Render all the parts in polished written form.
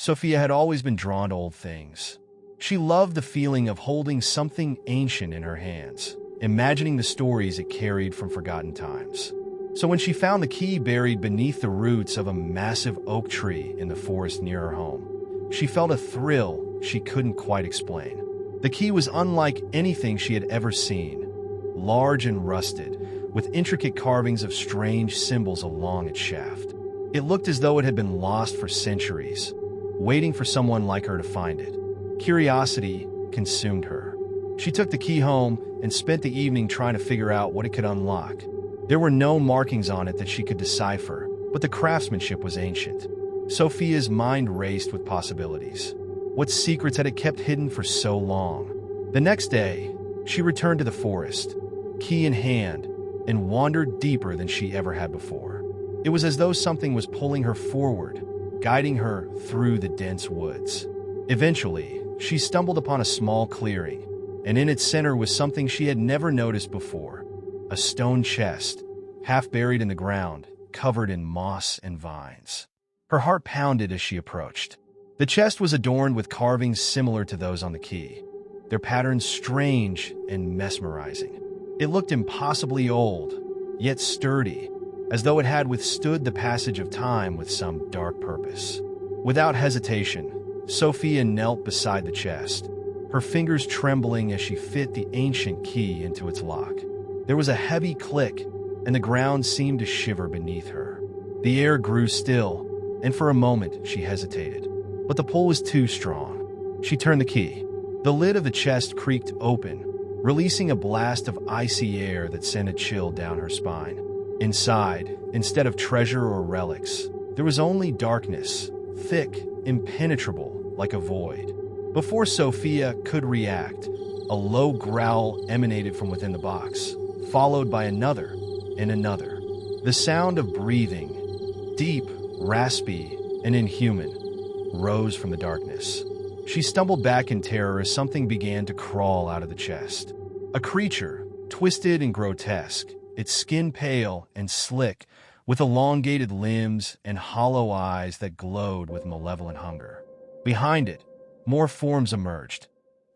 Sofia had always been drawn to old things. She loved the feeling of holding something ancient in her hands, imagining the stories it carried from forgotten times. So when she found the key buried beneath the roots of a massive oak tree in the forest near her home, she felt a thrill she couldn't quite explain. The key was unlike anything she had ever seen, large and rusted, with intricate carvings of strange symbols along its shaft. It looked as though it had been lost for centuries, waiting for someone like her to find it. Curiosity consumed her. She took the key home and spent the evening trying to figure out what it could unlock. There were no markings on it that she could decipher, but the craftsmanship was ancient. Sofia's mind raced with possibilities. What secrets had it kept hidden for so long? The next day, she returned to the forest, key in hand, and wandered deeper than she ever had before. It was as though something was pulling her forward, guiding her through the dense woods. Eventually, she stumbled upon a small clearing, and in its center was something she had never noticed before: a stone chest, half buried in the ground, covered in moss and vines. Her heart pounded as she approached. The chest was adorned with carvings similar to those on the key, their patterns strange and mesmerizing. It looked impossibly old, yet sturdy, as though it had withstood the passage of time with some dark purpose. Without hesitation, Sofia knelt beside the chest, her fingers trembling as she fit the ancient key into its lock. There was a heavy click, and the ground seemed to shiver beneath her. The air grew still, and for a moment she hesitated. But the pull was too strong. She turned the key. The lid of the chest creaked open, releasing a blast of icy air that sent a chill down her spine. Inside, instead of treasure or relics, there was only darkness, thick, impenetrable, like a void. Before Sofia could react, a low growl emanated from within the box, followed by another and another. The sound of breathing, deep, raspy, and inhuman, rose from the darkness. She stumbled back in terror as something began to crawl out of the chest. A creature, twisted and grotesque, its skin pale and slick, with elongated limbs and hollow eyes that glowed with malevolent hunger. Behind it, more forms emerged,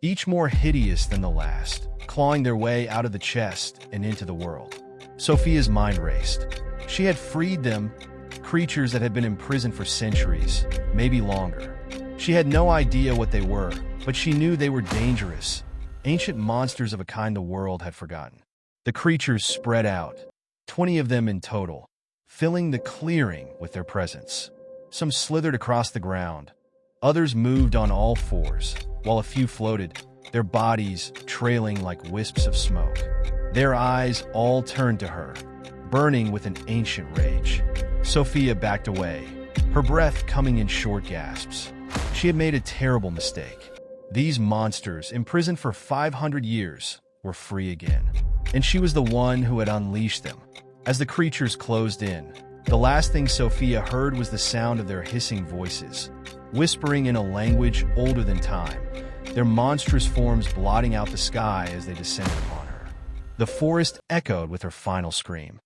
each more hideous than the last, clawing their way out of the chest and into the world. Sofia's mind raced. She had freed them, creatures that had been imprisoned for centuries, maybe longer. She had no idea what they were, but she knew they were dangerous, ancient monsters of a kind the world had forgotten. The creatures spread out, 20 of them in total, filling the clearing with their presence. Some slithered across the ground. Others moved on all fours, while a few floated, their bodies trailing like wisps of smoke. Their eyes all turned to her, burning with an ancient rage. Sofia backed away, her breath coming in short gasps. She had made a terrible mistake. These monsters, imprisoned for 500 years, were free again, and she was the one who had unleashed them. As the creatures closed in, the last thing Sofia heard was the sound of their hissing voices, whispering in a language older than time, their monstrous forms blotting out the sky as they descended upon her. The forest echoed with her final scream.